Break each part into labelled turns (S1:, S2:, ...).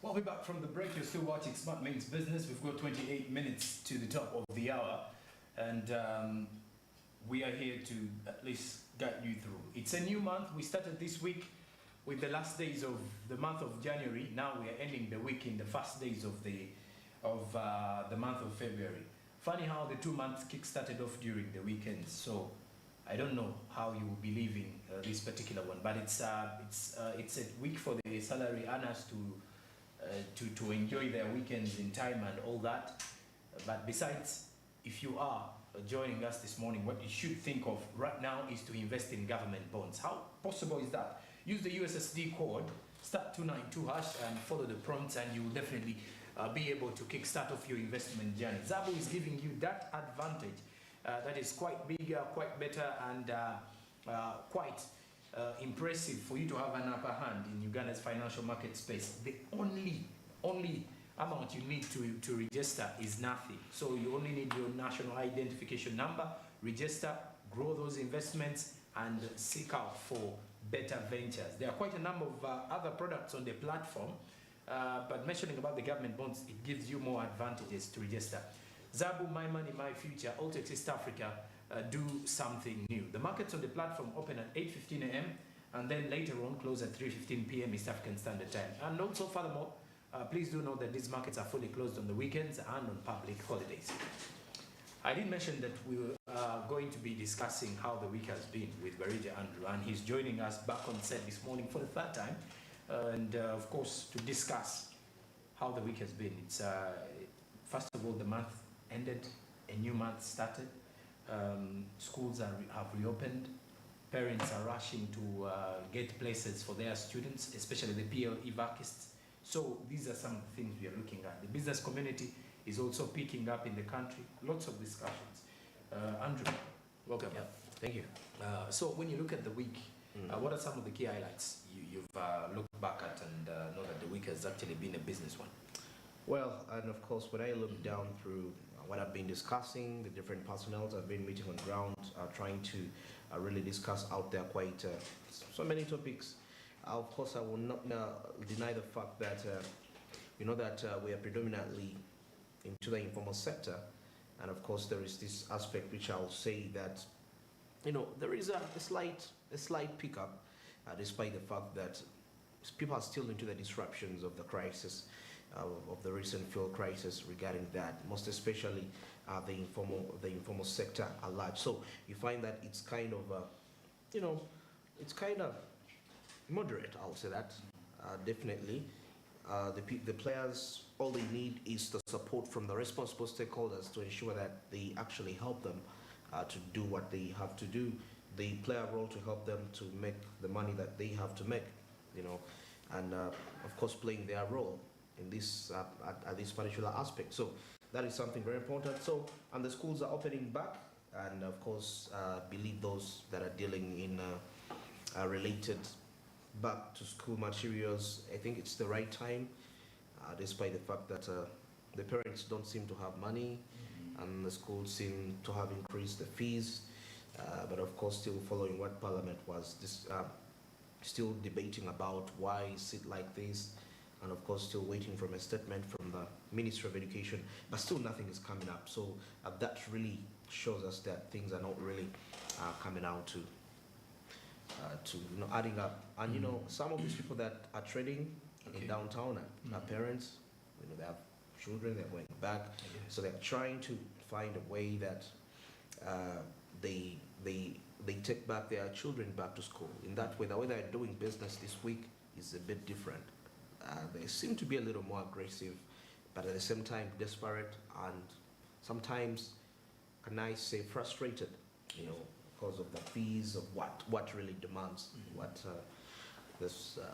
S1: Well, we're back from the break. You're still watching Smart Links Business. We've got 28 minutes to the top of the hour, and we are here to at least guide you through. It's a new month. We started this week with the last days of the month of January. Now we are ending the week in the first days of the month of February. Funny how the 2 months kick-started off during the weekends. So I don't know how you will be leaving this particular one, but it's a week for the salary earners to enjoy their weekends in time and all that. But besides, if you are joining us this morning, what you should think of right now is to invest in government bonds. How possible is that? Use the USSD code *292# and follow the prompts, and you will definitely be able to kickstart off your investment journey. Zabu is giving you that advantage that is quite bigger, quite better, and quite impressive for you to have an upper hand in Uganda's financial market space. The only amount you need to register is nothing. So you only need your national identification number, register, grow those investments, and seek out for better ventures. There are quite a number of other products on the platform, but mentioning about the government bonds, it gives you more advantages to register. Zabu, My Money, My Future, Altex East Africa do something new. The markets on the platform open at 8:15 a.m. and then later on close at 3:15 p.m. East African Standard Time. And also furthermore, please do note that these markets are fully closed on the weekends and on public holidays. I did mention that we were going to be discussing how the week has been with Berija Andrew, and he's joining us back on set this morning for the third time, and of course to discuss how the week has been. It's first of all, the month ended, a new month started, schools have reopened, parents are rushing to get places for their students, especially the PLE vacists. So these are some of the things we are looking at. The business community is also picking up in the country. Lots of discussions. Andrew, welcome.
S2: Yeah, thank you.
S1: So when you look at the week, what are some of the key highlights you've looked back at and know that the week has actually been a business one?
S2: Well, and of course, when I look down through what I've been discussing, the different personnel I've been meeting on ground, trying to really discuss out there quite so many topics. Of course, I will not deny the fact that you know that we are predominantly into the informal sector, and of course there is this aspect which I'll say that there is a slight pickup, despite the fact that people are still into the disruptions of the crisis, of the recent fuel crisis regarding that, most especially the informal sector at large. So you find that it's kind of it's kind of moderate, I'll say that. Definitely the players, all they need is the support from the responsible stakeholders to ensure that they actually help them to do what they have to do. They play a role to help them to make the money that they have to make, and of course playing their role in this at this particular aspect. So that is something very important. So, and the schools are opening back, and of course believe those that are dealing in related back to school materials, I think it's the right time, despite the fact that the parents don't seem to have money, and the schools seem to have increased the fees, but of course still following what Parliament was still debating about why is it like this, and of course still waiting from a statement from the Ministry of Education, but still nothing is coming up. So that really shows us that things are not really coming out to adding up. And some of these people that are trading in downtown are parents. They have children, they're going back, so they're trying to find a way that they take back their children back to school. In that way, the way they're doing business this week is a bit different. They seem to be a little more aggressive, but at the same time desperate, and sometimes, can I say, frustrated, because of the fees of what really demands what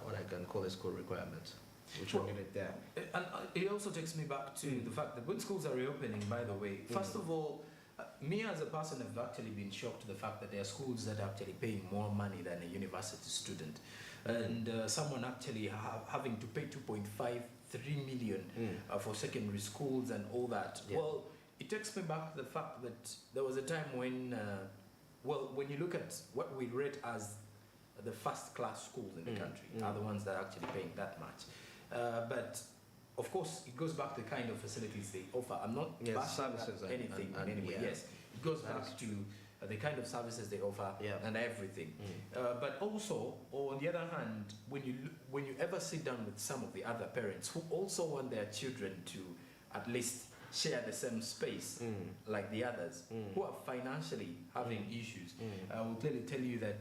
S2: what I can call a school requirement, which are needed there.
S1: And it also takes me back to the fact that when schools are reopening, by the way, first of all, me as a person have actually been shocked to the fact that there are schools that are actually paying more money than a university student, and someone actually having to pay 2.53 million for secondary schools and all that. Yeah. Well, it takes me back to the fact that there was a time when when you look at what we rate as the first class schools in the country are the ones that are actually paying that much. But of course, it goes back to the kind of facilities they offer. I'm not bashing anything in any way. Yes, it goes back to the kind of services they offer and everything. But also, on the other hand, when you ever sit down with some of the other parents who also want their children to at least share the same space like the others, who are financially having issues, I will clearly tell you that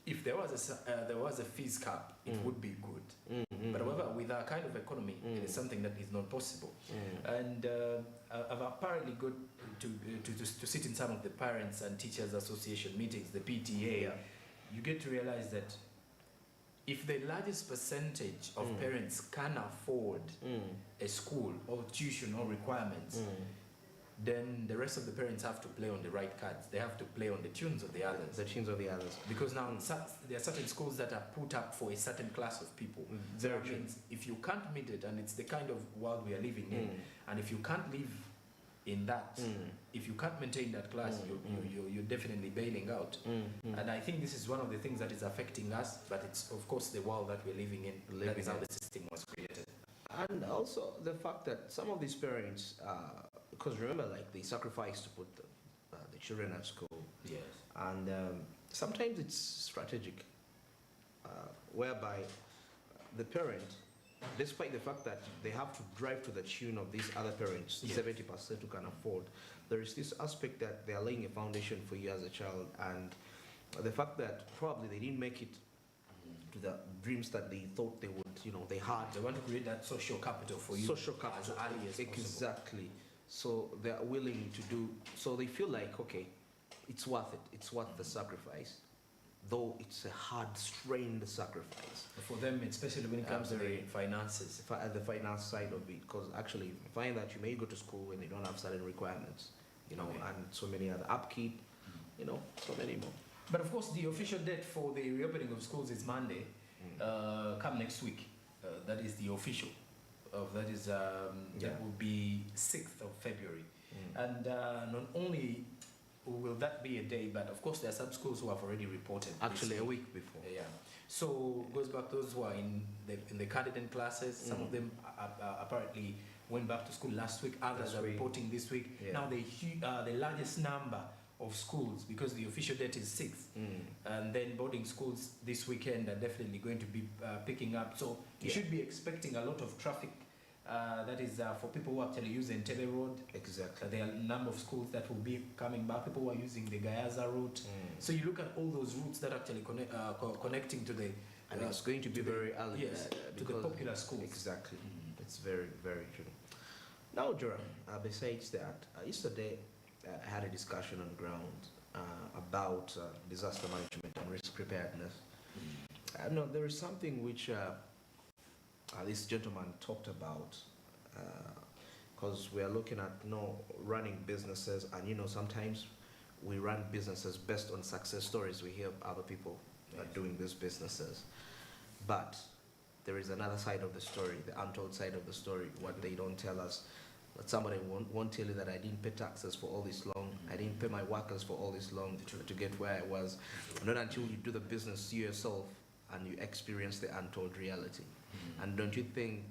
S1: if there was a fees cap, it would be good. But however, with our kind of economy, it is something that is not possible. And I've apparently got to sit in some of the Parents and Teachers Association meetings, the PTA. You get to realize that if the largest percentage of parents can afford a school or tuition or requirements, then the rest of the parents have to play on the right cards. They have to play on the tunes of the others.
S2: The tunes of the others.
S1: Because now there are certain schools that are put up for a certain class of people.
S2: Very
S1: so
S2: true.
S1: means if you can't meet it, and it's the kind of world we are living in, and if you can't live in that, if you can't maintain that class, you're definitely bailing out. And I think this is one of the things that is affecting us, but it's of course the world that we're living in. That is how the system was created.
S2: And also the fact that some of these parents, because remember, like, they sacrifice to put the children at school.
S1: Yes.
S2: And sometimes it's strategic, whereby the parent, despite the fact that they have to drive to the tune of these other parents, 70% who can afford, there is this aspect that they are laying a foundation for you as a child, and the fact that probably they didn't make it to the dreams that they thought they would, they had.
S1: They want to create that social capital for you.
S2: Social capital.
S1: As early as possible.
S2: Exactly. So they are willing to do, so they feel like, okay, it's worth it. It's worth the sacrifice, though it's a hard, strained sacrifice.
S1: For them, especially when it comes to the finances.
S2: At the finance side of it, because actually you find that you may go to school when they don't have certain requirements, and so many other upkeep, so many more.
S1: But of course, the official date for the reopening of schools is Monday, come next week. That is the official. That will be 6th of February. And not only will that be a day, but of course there are some schools who have already reported.
S2: Actually, a week before.
S1: Yeah. So goes back to those who are in the candidate classes. Some of them apparently went back to school last week. Others are reporting this week. Yeah. Now the largest number of schools, because the official date is 6th, and then boarding schools this weekend are definitely going to be picking up. So you should be expecting a lot of traffic. That is for people who actually use Entebbe Road.
S2: Exactly.
S1: There are a number of schools that will be coming back. People who are using the Gayaza route. So you look at all those routes that actually connecting to the.
S2: And it's going to be very early.
S1: Yes, to the popular schools.
S2: Exactly. It's very, very true. Now, Joram, besides that, yesterday I had a discussion on the ground about disaster management and risk preparedness. No, there is something which this gentleman talked about, because we are looking at running businesses, and sometimes we run businesses based on success stories. We hear other people doing these businesses, but there is another side of the story, the untold side of the story, what they don't tell us. But somebody won't tell you that I didn't pay taxes for all this long, I didn't pay my workers for all this long to get where I was. Not until you do the business yourself and you experience the untold reality. And don't you think,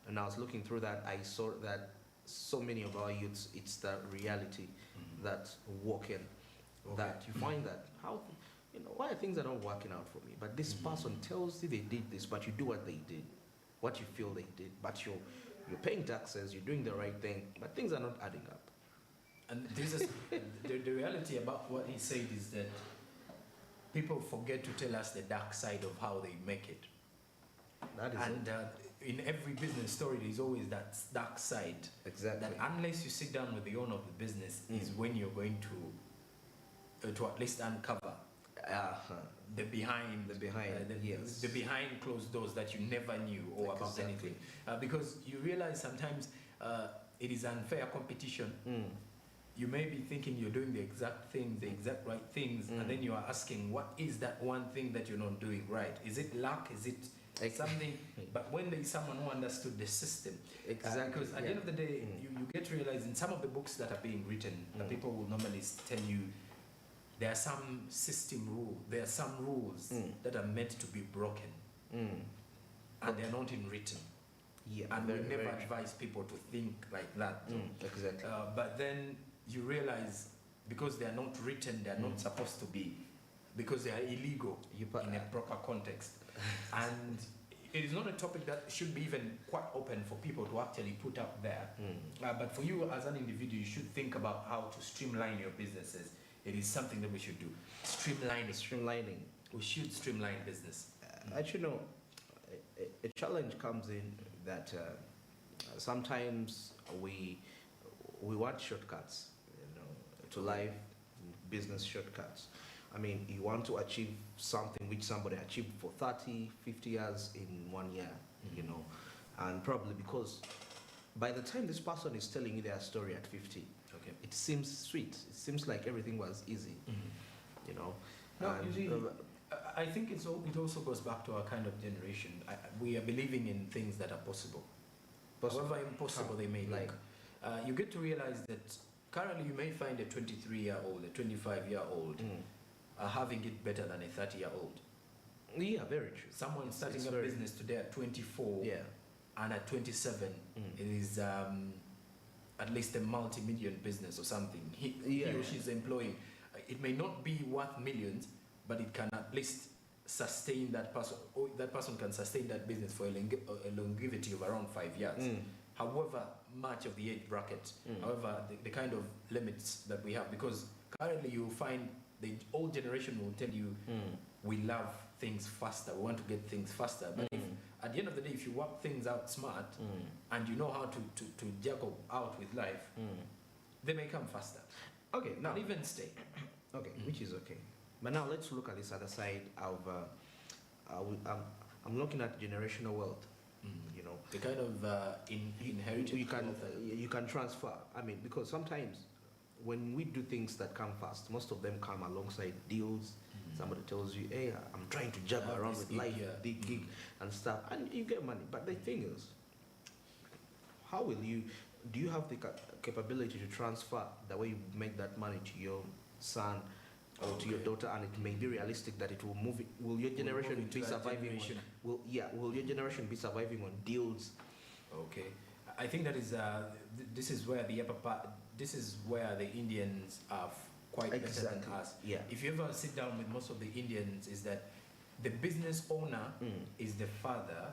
S2: and I was looking through that, I saw that so many of our youths, it's the reality that walk in, that you find that, why are things are not working out for me? But this person tells you they did this, but you do what they did, what you feel they did, but you're paying taxes, you're doing the right thing, but things are not adding up.
S1: And this is the reality about what he said is that people forget to tell us the dark side of how they make it.
S2: That is
S1: in every business story, there's always that dark side.
S2: Exactly.
S1: That unless you sit down with the owner of the business, is when you're going to at least uncover the behind closed doors that you never knew about anything, because you realize sometimes it is unfair competition. You may be thinking you're doing the exact things, the exact right things, and then you are asking, what is that one thing that you're not doing right? Is it luck? Is it something? But when there is someone who understood the system,
S2: exactly,
S1: because at the end of the day, you get to realize in some of the books that are being written, people will normally tell you there are some system rules, there are some rules that are meant to be broken, and they're not in written.
S2: Yeah,
S1: and
S2: very,
S1: we never
S2: very true.
S1: advise people to think like that.
S2: Exactly.
S1: But then you realize because they are not written, they are not supposed to be, because they are illegal in a proper context. And it is not a topic that should be even quite open for people to actually put up there. But for you as an individual, you should think about how to streamline your businesses. It is something that we should do.
S2: Streamlining.
S1: We should streamline business.
S2: Actually, no. A challenge comes in that sometimes we want shortcuts, to life, business shortcuts. I mean, you want to achieve something which somebody achieved for 30, 50 years in 1 year, and probably because by the time this person is telling you their story at 50, it seems sweet. It seems like everything was easy,
S1: No, you see, I think it also goes back to our kind of generation. We are believing in things that are possible. However impossible they may look. You get to realize that currently you may find a 23-year-old, a 25-year-old having it better than a 30-year-old.
S2: Yeah, very true.
S1: Someone starting a business today at 24 and at 27, it is at least a multi-million business or something. He or she's employing. It may not be worth millions, but it can at least sustain that person, or that person can sustain that business for a longevity of around 5 years. However much of the age bracket, however the kind of limits that we have, because currently you find the old generation will tell you we love things faster, we want to get things faster, but if at the end of the day, if you work things out smart and you know how to juggle out with life, they may come faster.
S2: Okay, now
S1: and even stay.
S2: Okay, which is okay. But now let's look at this other side of. I'm looking at generational wealth.
S1: The kind of inherited
S2: you can transfer. I mean, because sometimes when we do things that come fast, most of them come alongside deals. Somebody tells you, "Hey, I'm trying to juggle around with life, big gig and stuff," and you get money. But the thing is, how will you? Do you have the capability to transfer the way you make that money to your son or to your daughter, and it may be realistic that it will move it? Will your generation be surviving? Will your generation be surviving on deals?
S1: Okay, I think that is this is where the upper part. This is where the Indians are quite better than us.
S2: Yeah.
S1: If you ever sit down with most of the Indians, is that the business owner is the father,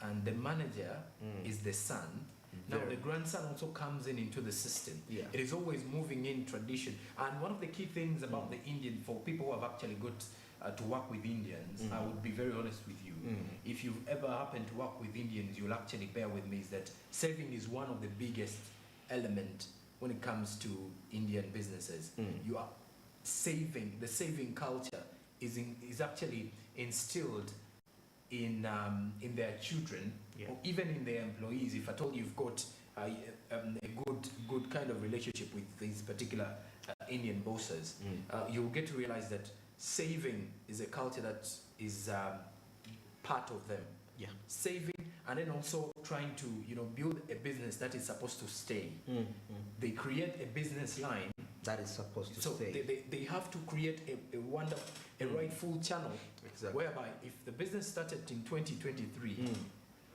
S1: and the manager is the son. Now the grandson also comes into the system.
S2: Yeah.
S1: It is always moving in tradition. And one of the key things about the Indian, for people who have actually got to work with Indians, I would be very honest with you. If you've ever happened to work with Indians, you'll actually bear with me, is that saving is one of the biggest element when it comes to Indian businesses. You are saving. The saving culture is good instilled in their children, or even in their employees. If at all you've got a good kind of relationship with these particular Indian bosses, you'll get to realize that saving is a culture that is part of them.
S2: Yeah.
S1: Saving, and then also trying to build a business that is supposed to stay. They create a business line
S2: that is supposed to
S1: so
S2: stay.
S1: they have to create a rightful channel, whereby if the business started in 2023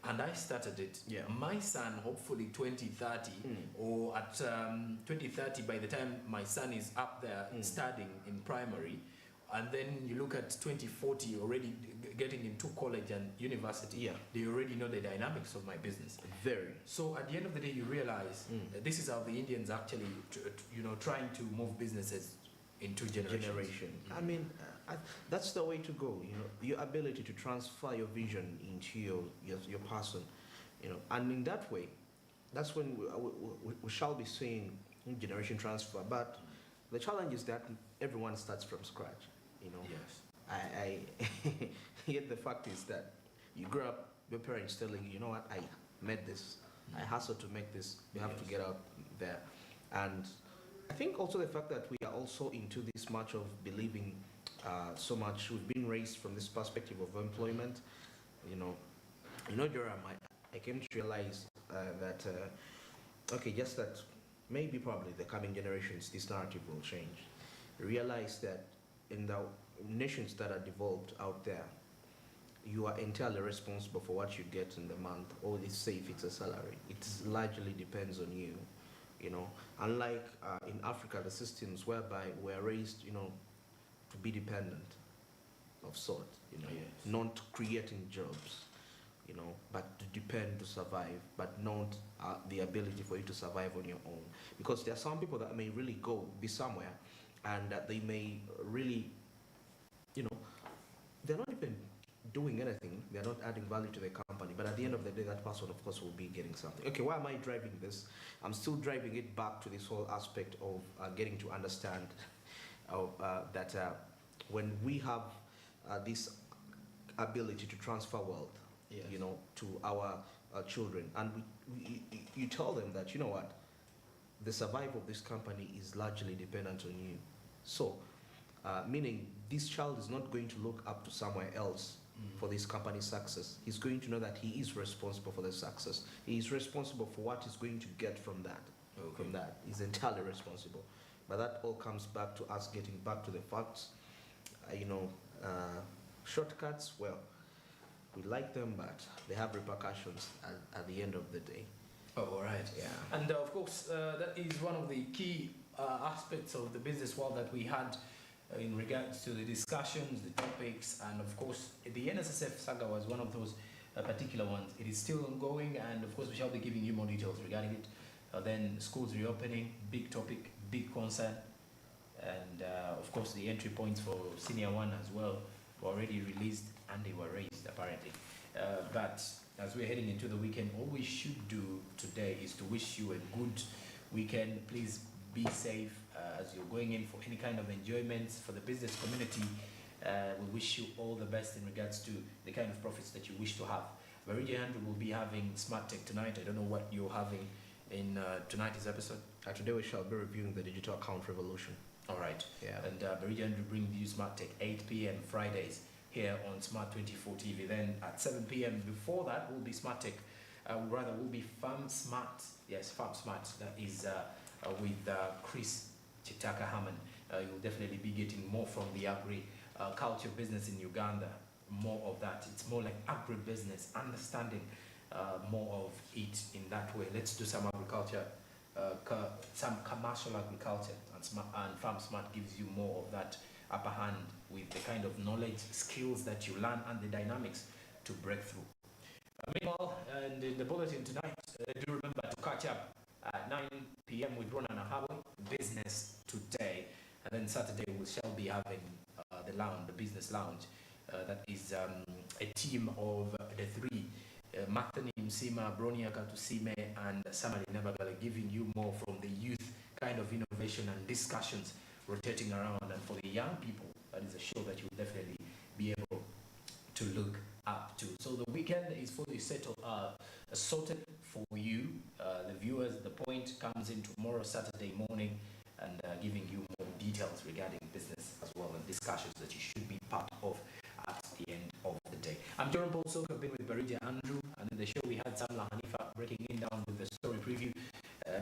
S1: and I started it, my son hopefully 2030 or at 2030, by the time my son is up there studying in primary, and then you look at 2040 already getting into college and university, they already know the dynamics of my business. Very. So at the end of the day, you realize this is how the Indians actually, trying to move businesses into generations.
S2: I mean, that's the way to go. Your ability to transfer your vision into your person, and in that way, that's when we shall be seeing generation transfer. But the challenge is that everyone starts from scratch. Yes. Yet the fact is that you grow up, your parents telling you, what, I made this, I hustled to make this, you have to get out there. And I think also the fact that we are also into this much of believing so much, we've been raised from this perspective of employment. Joram, I came to realize that, just that maybe probably the coming generations, this narrative will change. Realize that in the nations that are developed out there, you are entirely responsible for what you get in the month, or let's say if it's a salary. It largely depends on you, you know. Unlike in Africa, the systems whereby we're raised, you know, to be dependent of sort, you know,
S1: Yes.
S2: not creating jobs, you know, but to depend to survive, but not the ability for you to survive on your own. Because there are some people that may really be somewhere, and that they may really, you know, they're not even doing anything, they're not adding value to the company, but at the end of the day, that person, of course, will be getting something. Okay, why am I driving this? I'm still driving it back to this whole aspect of getting to understand that when we have this ability to transfer wealth,
S1: Yes.
S2: you know, to our children, and you tell them that, you know what, the survival of this company is largely dependent on you. So, meaning this child is not going to look up to somewhere else for this company's success. He's going to know that he is responsible for the success. He is responsible for what he's going to get from that.
S1: Okay.
S2: From that, he's entirely responsible. But that all comes back to us getting back to the facts. You know, shortcuts, well, we like them, but they have repercussions at the end of the day.
S1: Oh, all right.
S2: Yeah.
S1: And of course, that is one of the key aspects of the business world that we had in regards to the discussions, the topics, and of course, the NSSF saga was one of those particular ones. It is still ongoing, and of course, we shall be giving you more details regarding it. Then schools reopening, big topic, big concern, and of course, the entry points for senior one as well were already released, and they were raised apparently. But as we're heading into the weekend, all we should do today is to wish you a good weekend. Please be safe as you're going in for any kind of enjoyments for the business community. We wish you all the best in regards to the kind of profits that you wish to have. Barigi Andrew will be having Smart Tech tonight. I don't know what you're having in tonight's episode.
S2: Today we shall be reviewing the digital account revolution.
S1: All right.
S2: Yeah.
S1: And Barigi Andrew brings you Smart Tech 8 p.m. Fridays here on Smart 24 TV. Then at 7 p.m. before that will be Smart Tech. Will be Farm Smart. Yes, Farm Smart. That is with Chris Chitaka Hammond. You'll definitely be getting more from the agri-culture business in Uganda. More of that. It's more like agribusiness, understanding more of it in that way. Let's do some agriculture, some commercial agriculture, and Farm Smart gives you more of that upper hand with the kind of knowledge, skills that you learn, and the dynamics to break through. Meanwhile, and in the bulletin tonight, do remember to catch up at 9 p.m. with Ronan Ahawe, Business Today. And then Saturday we shall be having the business lounge. That is a team of the three, Martin Msima, Bronia Katusime, and Samari Nabagale, giving you more from the youth kind of innovation and discussions rotating around. And for the young people, that is a show that you'll definitely be able to look up to. So the weekend is fully sorted for you, the viewers. The point comes in tomorrow, Saturday morning, and giving you more details regarding business as well, and discussions that you should be part of at the end of the day. I'm John Paul Soka, I've been with Barija Andrew, and in the show we had Samla Hanifa breaking in down with the story preview,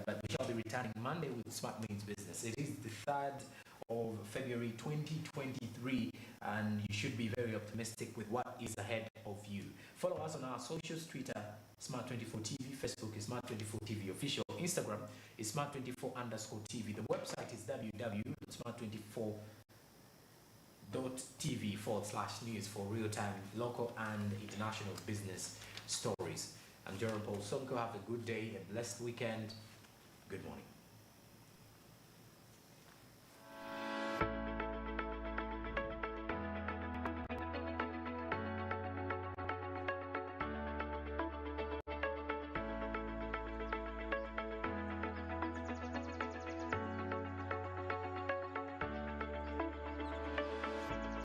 S1: but we shall be returning Monday with Smart Means Business. It is the 3rd of February 2023, and you should be very optimistic with what is ahead of you. Follow us on our socials: Twitter Smart24TV, Facebook is Smart24TV official, Instagram is Smart24_TV. The website is www.smart24.tv/news for real-time local and international business stories. I'm Jerome Paul Sonko. Have a good day, a blessed weekend. Good morning.